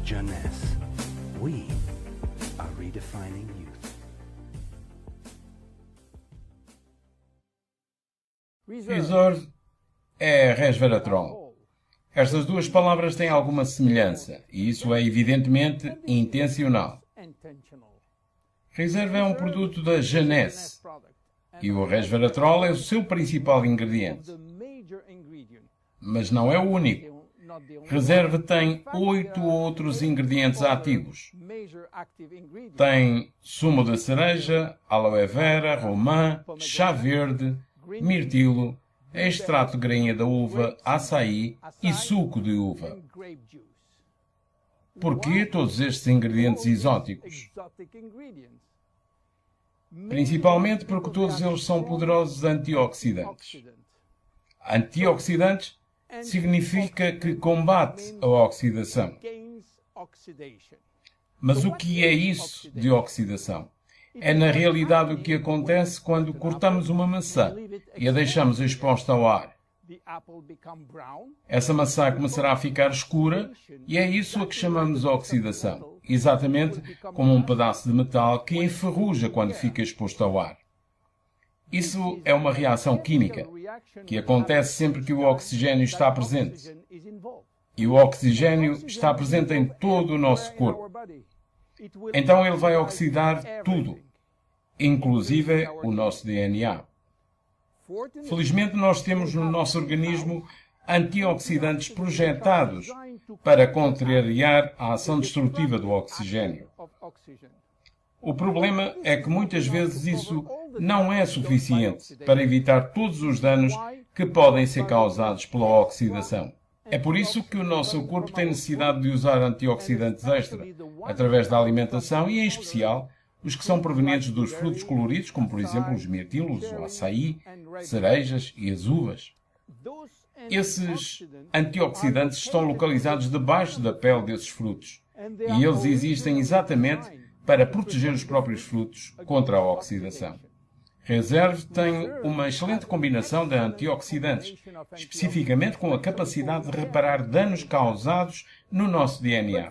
Jeunesse. We are redefining youth. Reserve é resveratrol. Estas duas palavras têm alguma semelhança, e isso é evidentemente intencional. Reserve é um produto da Jeunesse, e o resveratrol é o seu principal ingrediente. Mas não é o único. Reserve tem 8 outros ingredientes ativos. Tem sumo de cereja, aloe vera, romã, chá verde, mirtilo, extrato de grainha da uva, açaí e suco de uva. Por que todos estes ingredientes exóticos? Principalmente porque todos eles são poderosos antioxidantes. Antioxidantes significa que combate a oxidação. Mas o que é isso de oxidação? É na realidade o que acontece quando cortamos uma maçã e a deixamos exposta ao ar. Essa maçã começará a ficar escura e é isso a que chamamos oxidação, exatamente como um pedaço de metal que enferruja quando fica exposto ao ar. Isso é uma reação química que acontece sempre que o oxigênio está presente. E o oxigênio está presente em todo o nosso corpo. Então ele vai oxidar tudo, inclusive o nosso DNA. Felizmente nós temos no nosso organismo antioxidantes projetados para contrariar a ação destrutiva do oxigênio. O problema é que muitas vezes isso não é suficiente para evitar todos os danos que podem ser causados pela oxidação. É por isso que o nosso corpo tem necessidade de usar antioxidantes extra, através da alimentação e, em especial, os que são provenientes dos frutos coloridos, como por exemplo os mirtilos, o açaí, cerejas e as uvas. Esses antioxidantes estão localizados debaixo da pele desses frutos e eles existem exatamente para proteger os próprios frutos contra a oxidação. Reserve tem uma excelente combinação de antioxidantes, especificamente com a capacidade de reparar danos causados no nosso DNA.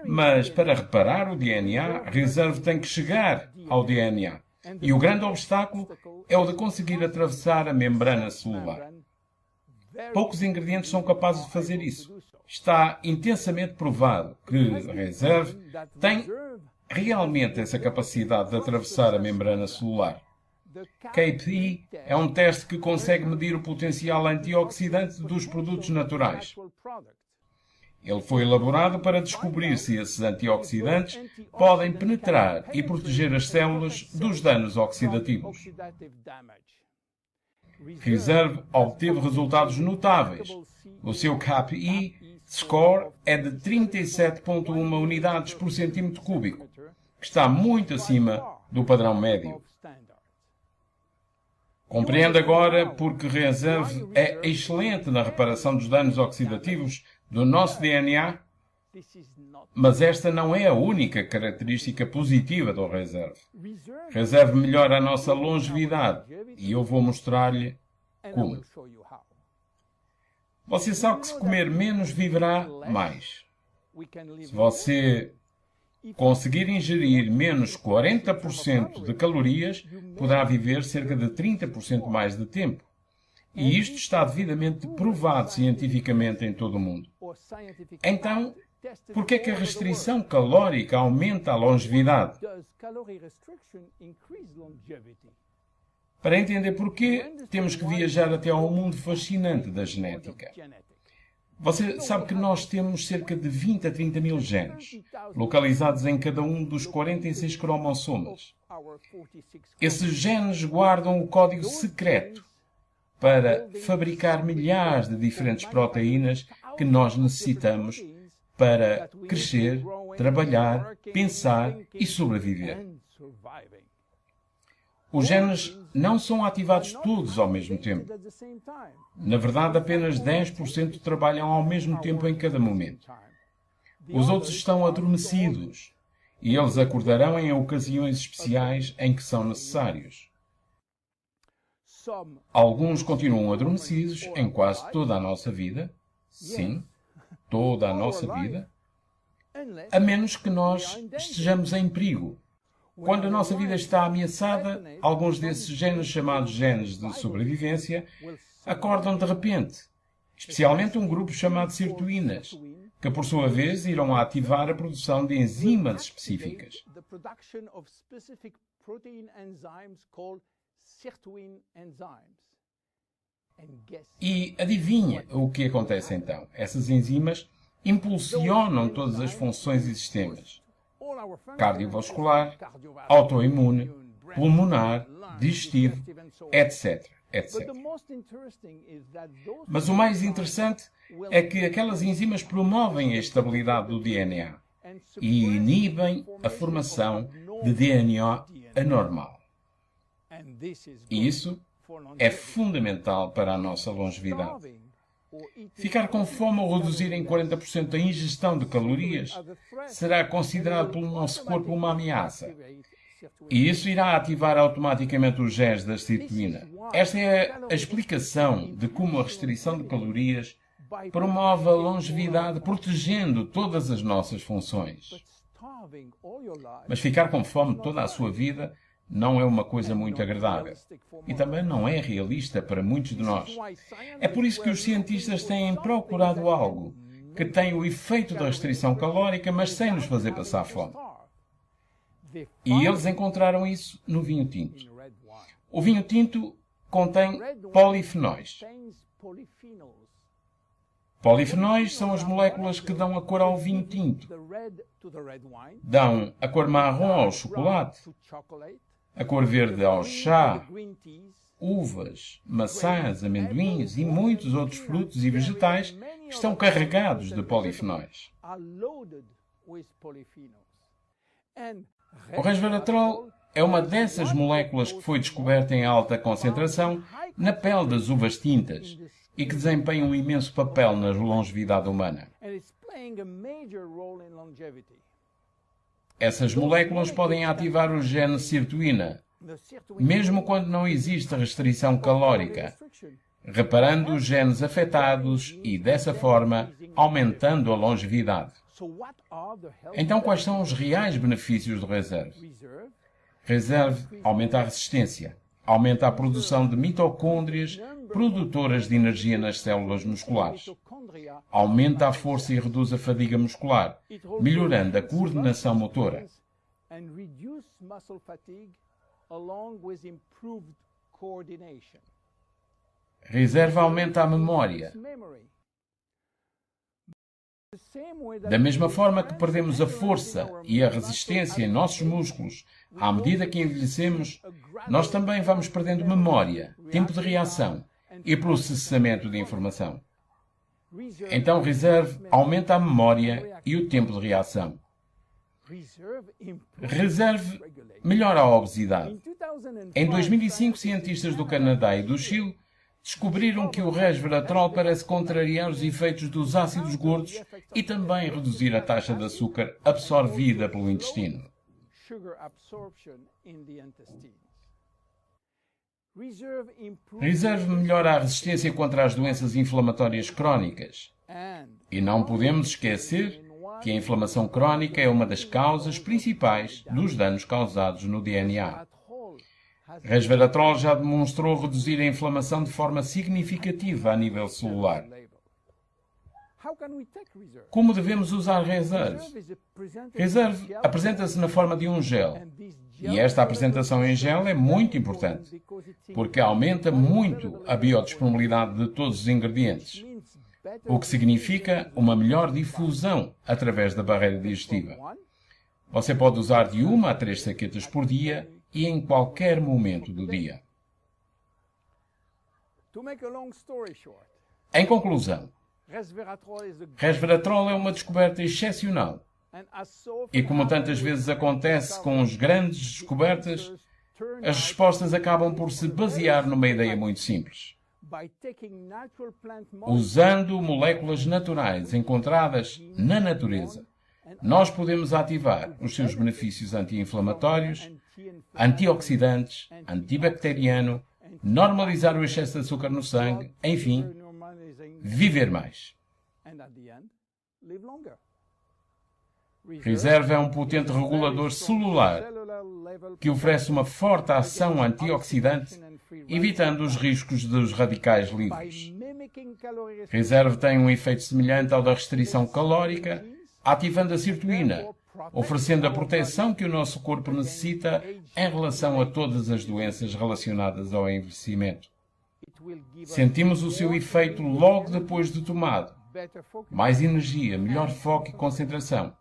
Mas para reparar o DNA, Reserve tem que chegar ao DNA. E o grande obstáculo é o de conseguir atravessar a membrana celular. Poucos ingredientes são capazes de fazer isso. Está intensamente provado que Reserve tem realmente essa capacidade de atravessar a membrana celular. CAPE é um teste que consegue medir o potencial antioxidante dos produtos naturais. Ele foi elaborado para descobrir se esses antioxidantes podem penetrar e proteger as células dos danos oxidativos. Reserve obteve resultados notáveis. O seu CAPE score é de 37,1 unidades por centímetro cúbico, que está muito acima do padrão médio. Compreende agora porque Reserve é excelente na reparação dos danos oxidativos do nosso DNA? Mas esta não é a única característica positiva do Reserve. Reserve melhora a nossa longevidade e eu vou mostrar-lhe como. Você sabe que se comer menos viverá mais. Se você conseguir ingerir menos 40% de calorias, poderá viver cerca de 30% mais de tempo. E isto está devidamente provado cientificamente em todo o mundo. Então, por que é que a restrição calórica aumenta a longevidade? Para entender porquê, temos que viajar até ao mundo fascinante da genética. Você sabe que nós temos cerca de 20 a 30 mil genes, localizados em cada um dos 46 cromossomas. Esses genes guardam o código secreto para fabricar milhares de diferentes proteínas que nós necessitamos para crescer, trabalhar, pensar e sobreviver. Os genes não são ativados todos ao mesmo tempo. Na verdade, apenas 10% trabalham ao mesmo tempo em cada momento. Os outros estão adormecidos e eles acordarão em ocasiões especiais em que são necessários. Alguns continuam adormecidos em quase toda a nossa vida. Sim, toda a nossa vida. a menos que nós estejamos em perigo. Quando a nossa vida está ameaçada, alguns desses genes chamados genes de sobrevivência acordam de repente, especialmente um grupo chamado sirtuínas, que por sua vez irão ativar a produção de enzimas específicas. E adivinha o que acontece então? Essas enzimas impulsionam todas as funções e sistemas: cardiovascular, autoimune, pulmonar, digestivo, etc, etc. Mas o mais interessante é que aquelas enzimas promovem a estabilidade do DNA e inibem a formação de DNA anormal. E isso é fundamental para a nossa longevidade. Ficar com fome ou reduzir em 40% a ingestão de calorias será considerado pelo nosso corpo uma ameaça. E isso irá ativar automaticamente os genes da sirtuína. Esta é a explicação de como a restrição de calorias promove a longevidade, protegendo todas as nossas funções. Mas ficar com fome toda a sua vida não é uma coisa muito agradável. E também não é realista para muitos de nós. É por isso que os cientistas têm procurado algo que tem o efeito da restrição calórica, mas sem nos fazer passar fome. E eles encontraram isso no vinho tinto. O vinho tinto contém polifenóis. Polifenóis são as moléculas que dão a cor ao vinho tinto. Dão a cor marrom ao chocolate, a cor verde ao chá, uvas, maçãs, amendoins e muitos outros frutos e vegetais que estão carregados de polifenóis. O resveratrol é uma dessas moléculas que foi descoberta em alta concentração na pele das uvas tintas e que desempenha um imenso papel na longevidade humana. Essas moléculas podem ativar o gene sirtuína, mesmo quando não existe restrição calórica, reparando os genes afetados e, dessa forma, aumentando a longevidade. Então, quais são os reais benefícios do Reserve? Reserve aumenta a resistência, aumenta a produção de mitocôndrias produtoras de energia nas células musculares, aumenta a força e reduz a fadiga muscular, melhorando a coordenação motora. Reserve aumenta a memória. Da mesma forma que perdemos a força e a resistência em nossos músculos à medida que envelhecemos, nós também vamos perdendo memória, tempo de reação e processamento de informação. Então, Reserve aumenta a memória e o tempo de reação. Reserve melhora a obesidade. Em 2005, cientistas do Canadá e do Chile descobriram que o resveratrol parece contrariar os efeitos dos ácidos gordos e também reduzir a taxa de açúcar absorvida pelo intestino. Reserve melhora a resistência contra as doenças inflamatórias crónicas. E não podemos esquecer que a inflamação crónica é uma das causas principais dos danos causados no DNA. Resveratrol já demonstrou reduzir a inflamação de forma significativa a nível celular. Como devemos usar Reserve? Reserve apresenta-se na forma de um gel. E esta apresentação em gel é muito importante, porque aumenta muito a biodisponibilidade de todos os ingredientes, o que significa uma melhor difusão através da barreira digestiva. Você pode usar de 1 a 3 saquetas por dia e em qualquer momento do dia. Em conclusão, resveratrol é uma descoberta excepcional. E como tantas vezes acontece com as grandes descobertas, as respostas acabam por se basear numa ideia muito simples. Usando moléculas naturais encontradas na natureza, nós podemos ativar os seus benefícios anti-inflamatórios, antioxidantes, antibacteriano, normalizar o excesso de açúcar no sangue, enfim, viver mais. Reserve é um potente regulador celular que oferece uma forte ação antioxidante, evitando os riscos dos radicais livres. Reserve tem um efeito semelhante ao da restrição calórica, ativando a sirtuína, oferecendo a proteção que o nosso corpo necessita em relação a todas as doenças relacionadas ao envelhecimento. Sentimos o seu efeito logo depois de tomado. Mais energia, melhor foco e concentração.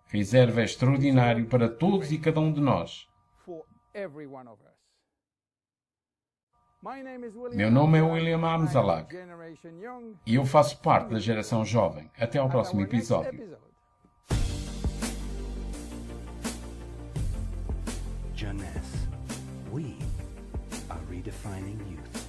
Reserve é extraordinário para todos e cada um de nós. Meu nome é William Amzalag e eu faço parte da geração jovem. Até ao próximo episódio. Jeunesse. We are redefining youth.